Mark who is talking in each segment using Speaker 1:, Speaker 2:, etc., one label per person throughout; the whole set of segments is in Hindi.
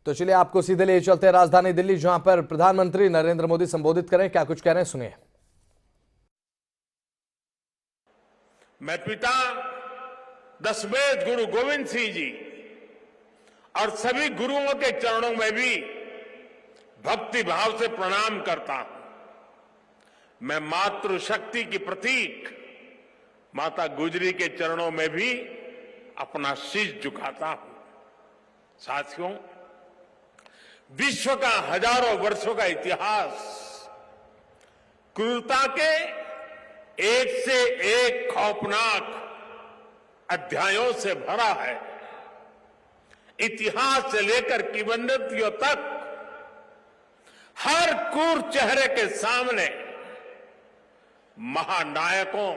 Speaker 1: तो चलिए आपको सीधे ले चलते हैं राजधानी दिल्ली, जहां पर प्रधानमंत्री नरेंद्र मोदी संबोधित करें। क्या कुछ कह रहे हैं, सुनिए।
Speaker 2: मैं पिता दशमेध गुरु गोविंद सिंह जी और सभी गुरुओं के चरणों में भी भक्ति भाव से प्रणाम करता हूं। मैं मातृशक्ति की प्रतीक माता गुजरी के चरणों में भी अपना शीश झुकाता हूं। साथियों, विश्व का हजारों वर्षों का इतिहास क्रूरता के एक से एक खौफनाक अध्यायों से भरा है। इतिहास से लेकर किंवदंतियों तक हर क्रूर चेहरे के सामने महानायकों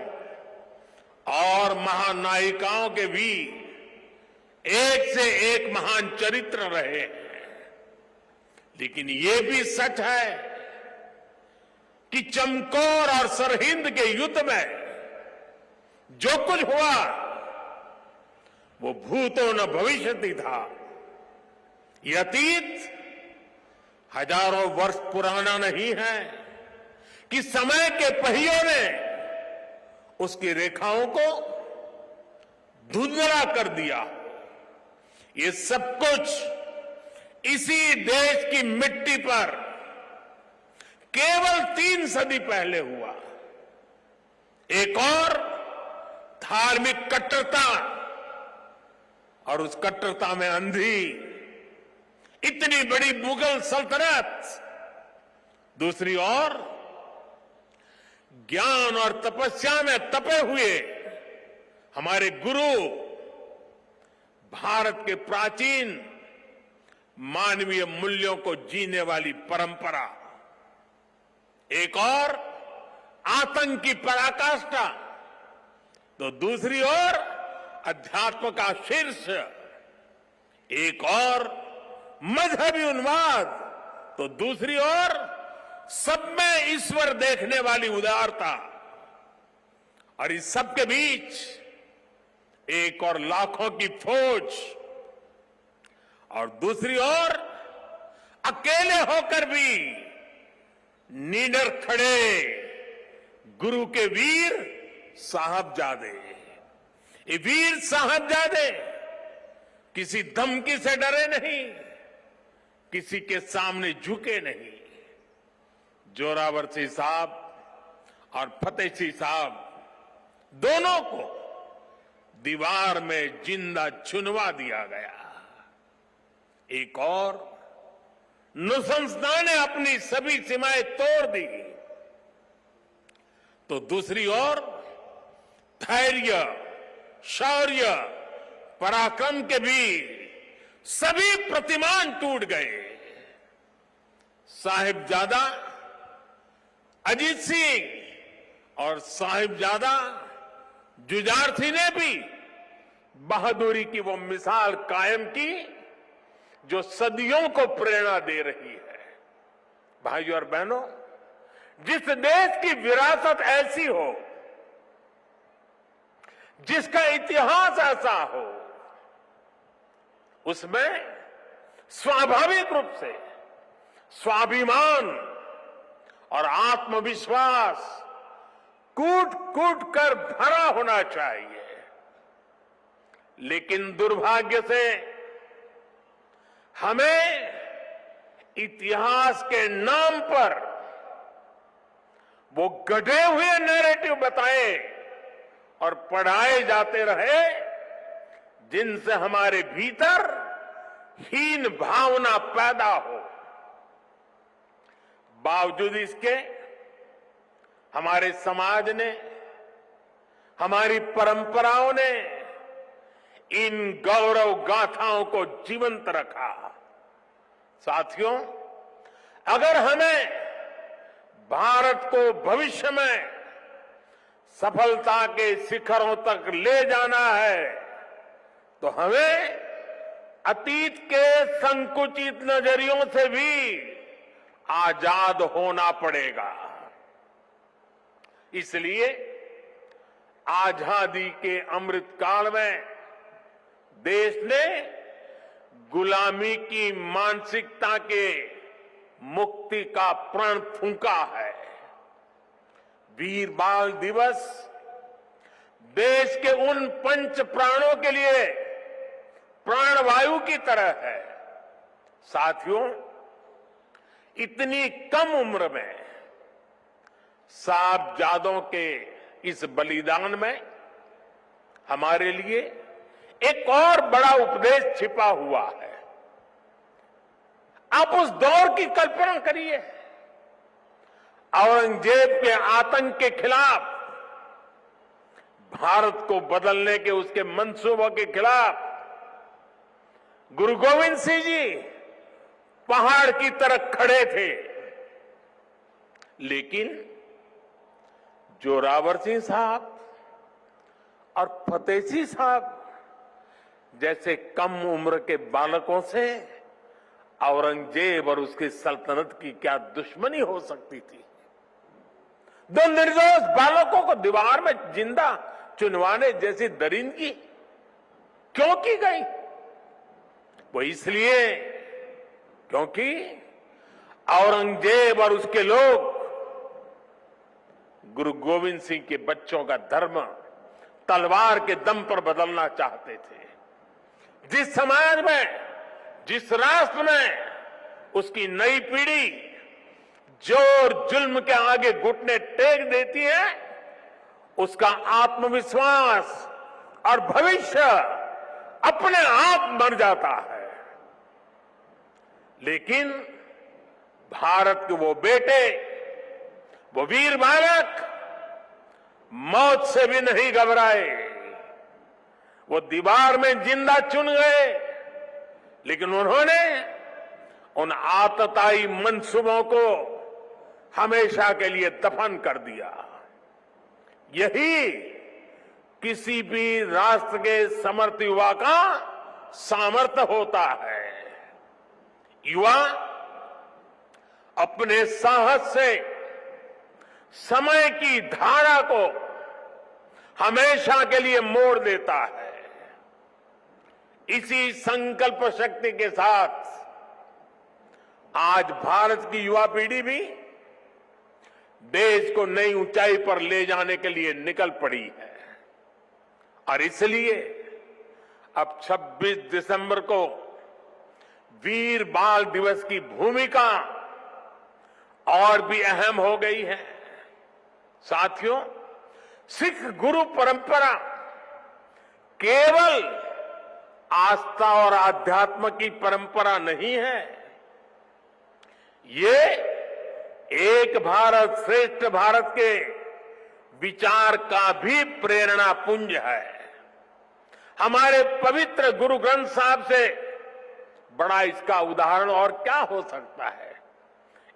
Speaker 2: और महानायिकाओं के भी एक से एक महान चरित्र रहे हैं। लेकिन ये भी सच है कि चमकौर और सरहिंद के युद्ध में जो कुछ हुआ वो भूतो न भविष्यति था। ये अतीत हजारों वर्ष पुराना नहीं है कि समय के पहियों ने उसकी रेखाओं को धुंधला कर दिया। ये सब कुछ इसी देश की मिट्टी पर केवल 3 सदी पहले हुआ। एक और धार्मिक कट्टरता और उस कट्टरता में अंधी इतनी बड़ी मुगल सल्तनत, दूसरी ओर ज्ञान और तपस्या में तपे हुए हमारे गुरु, भारत के प्राचीन मानवीय मूल्यों को जीने वाली परंपरा, एक और आतंक की पराकाष्ठा, तो दूसरी ओर अध्यात्म का शीर्ष, एक और मजहबी उन्माद, तो दूसरी ओर सब में ईश्वर देखने वाली उदारता, और इस सब के बीच एक और लाखों की फौज, और दूसरी ओर अकेले होकर भी निडर खड़े गुरु के वीर साहबजादे। ये वीर साहबजादे किसी धमकी से डरे नहीं, किसी के सामने झुके नहीं। जोरावर सिंह साहब और फतेह सिंह साहब दोनों को दीवार में जिंदा चुनवा दिया गया। एक और नृशंसता ने अपनी सभी सीमाएं तोड़ दी, तो दूसरी ओर धैर्य, शौर्य, पराक्रम के भी सभी प्रतिमान टूट गए। साहिबजादा अजीत सिंह और साहिबजादा जुझार सिंह ने भी बहादुरी की वो मिसाल कायम की जो सदियों को प्रेरणा दे रही है। भाइयों और बहनों, जिस देश की विरासत ऐसी हो, जिसका इतिहास ऐसा हो, उसमें स्वाभाविक रूप से स्वाभिमान और आत्मविश्वास कूट कूट कर भरा होना चाहिए। लेकिन दुर्भाग्य से हमें इतिहास के नाम पर वो गढ़े हुए नैरेटिव बताए और पढ़ाए जाते रहे, जिनसे हमारे भीतर हीन भावना पैदा हो। बावजूद इसके हमारे समाज ने, हमारी परंपराओं ने इन गौरव गाथाओं को जीवंत रखा। साथियों, अगर हमें भारत को भविष्य में सफलता के शिखरों तक ले जाना है, तो हमें अतीत के संकुचित नजरियों से भी आजाद होना पड़ेगा। इसलिए आजादी के अमृत काल में देश ने गुलामी की मानसिकता के मुक्ति का प्रण फूंका है। वीर बाल दिवस देश के उन पंच प्राणों के लिए प्राणवायु की तरह है। साथियों, इतनी कम उम्र में साहबजादों के इस बलिदान में हमारे लिए एक और बड़ा उपदेश छिपा हुआ है। आप उस दौर की कल्पना करिए, औरंगजेब के आतंक के खिलाफ, भारत को बदलने के उसके मंसूबों के खिलाफ गुरु गोविंद सिंह जी पहाड़ की तरह खड़े थे। लेकिन जोरावर सिंह साहब और फतेह सिंह साहब जैसे कम उम्र के बालकों से औरंगजेब और उसकी सल्तनत की क्या दुश्मनी हो सकती थी। दो निर्दोष बालकों को दीवार में जिंदा चुनवाने जैसी दरिंदगी क्यों की गई? वो इसलिए क्योंकि औरंगजेब और उसके लोग गुरु गोविंद सिंह के बच्चों का धर्म तलवार के दम पर बदलना चाहते थे। जिस समाज में, जिस राष्ट्र में उसकी नई पीढ़ी जोर जुल्म के आगे घुटने टेक देती है, उसका आत्मविश्वास और भविष्य अपने आप मर जाता है। लेकिन भारत के वो बेटे, वो वीर बालक मौत से भी नहीं घबराए। वो दीवार में जिंदा चुन गए, लेकिन उन्होंने उन आतताई मंसूबों को हमेशा के लिए दफन कर दिया। यही किसी भी राष्ट्र के समर्थ युवा का सामर्थ्य होता है। युवा अपने साहस से समय की धारा को हमेशा के लिए मोड़ देता है। इसी संकल्प शक्ति के साथ आज भारत की युवा पीढ़ी भी देश को नई ऊंचाई पर ले जाने के लिए निकल पड़ी है। और इसलिए अब 26 दिसंबर को वीर बाल दिवस की भूमिका और भी अहम हो गई है। साथियों, सिख गुरु परंपरा केवल आस्था और आध्यात्म की परंपरा नहीं है, ये एक भारत श्रेष्ठ भारत के विचार का भी प्रेरणा पुंज है। हमारे पवित्र गुरु ग्रंथ साहब से बड़ा इसका उदाहरण और क्या हो सकता है।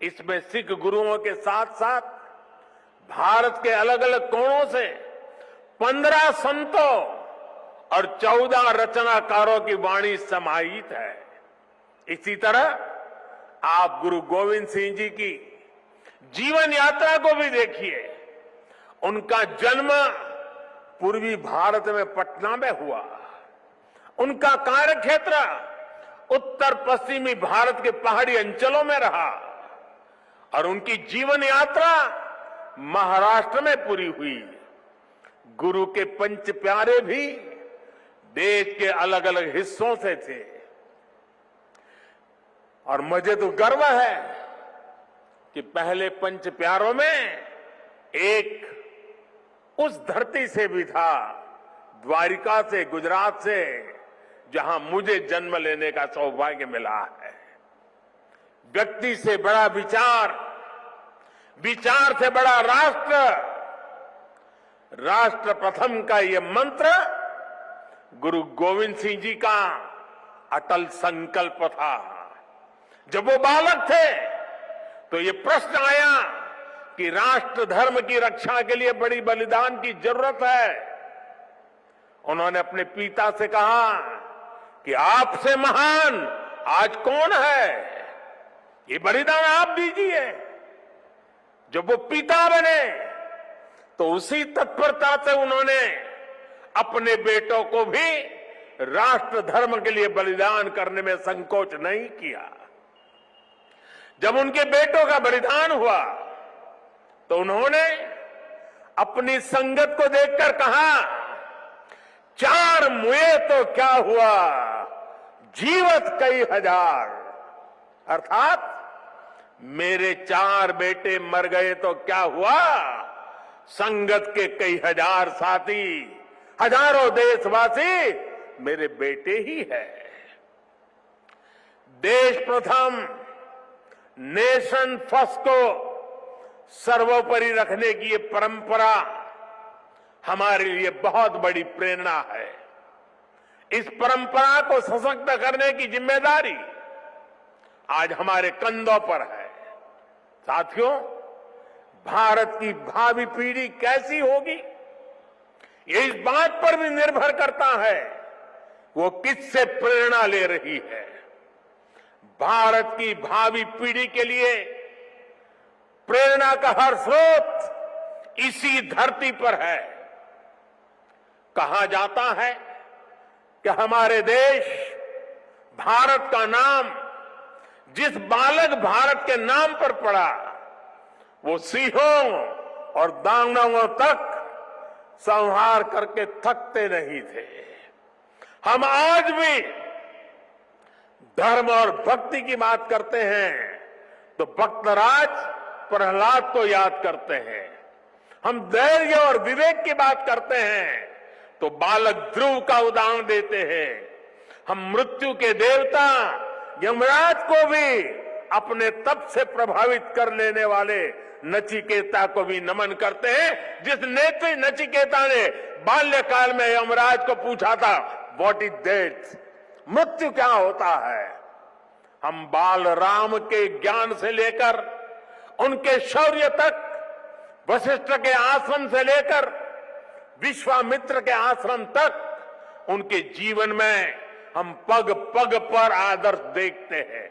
Speaker 2: इसमें सिख गुरुओं के साथ साथ भारत के अलग अलग कोणों से 15 संतों और 14 रचनाकारों की वाणी समाहित है। इसी तरह आप गुरु गोविंद सिंह जी की जीवन यात्रा को भी देखिए। उनका जन्म पूर्वी भारत में पटना में हुआ। उनका कार्यक्षेत्र उत्तर पश्चिमी भारत के पहाड़ी अंचलों में रहा और उनकी जीवन यात्रा महाराष्ट्र में पूरी हुई। गुरु के पंच प्यारे भी देश के अलग अलग हिस्सों से थे। और मुझे तो गर्व है कि पहले पंच प्यारों में एक उस धरती से भी था, द्वारिका से, गुजरात से, जहां मुझे जन्म लेने का सौभाग्य मिला है। व्यक्ति से बड़ा विचार, विचार से बड़ा राष्ट्र, राष्ट्र प्रथम का ये मंत्र गुरु गोविंद सिंह जी का अटल संकल्प था। जब वो बालक थे तो ये प्रश्न आया कि राष्ट्र धर्म की रक्षा के लिए बड़ी बलिदान की जरूरत है। उन्होंने अपने पिता से कहा कि आपसे महान आज कौन है, ये बलिदान आप दीजिए। जब वो पिता बने तो उसी तत्परता से उन्होंने अपने बेटों को भी राष्ट्र धर्म के लिए बलिदान करने में संकोच नहीं किया। जब उनके बेटों का बलिदान हुआ तो उन्होंने अपनी संगत को देखकर कहा, 4 मुए तो क्या हुआ, जीवत कई हजार। अर्थात मेरे 4 बेटे मर गए तो क्या हुआ, संगत के कई हजार साथी, हजारों देशवासी मेरे बेटे ही है। देश प्रथम, नेशन फर्स्ट को सर्वोपरि रखने की ये परंपरा हमारे लिए बहुत बड़ी प्रेरणा है। इस परंपरा को सशक्त करने की जिम्मेदारी आज हमारे कंधों पर है। साथियों, भारत की भावी पीढ़ी कैसी होगी, ये इस बात पर भी निर्भर करता है वो किससे प्रेरणा ले रही है। भारत की भावी पीढ़ी के लिए प्रेरणा का हर स्रोत इसी धरती पर है। कहा जाता है कि हमारे देश भारत का नाम जिस बालक भारत के नाम पर पड़ा, वो सिंहों और दानवों तक संहार करके थकते नहीं थे। हम आज भी धर्म और भक्ति की बात करते हैं तो भक्तराज प्रहलाद को याद करते हैं। हम धैर्य और विवेक की बात करते हैं तो बालक ध्रुव का उदाहरण देते हैं। हम मृत्यु के देवता यमराज को भी अपने तप से प्रभावित कर लेने वाले नचिकेता को भी नमन करते हैं, जिस नेत्री नचिकेता ने बाल्यकाल में यमराज को पूछा था, व्हाट इज डेथ, मृत्यु क्या होता है। हम बाल राम के ज्ञान से लेकर उनके शौर्य तक, वशिष्ठ के आश्रम से लेकर विश्वामित्र के आश्रम तक, उनके जीवन में हम पग पग पर आदर्श देखते हैं।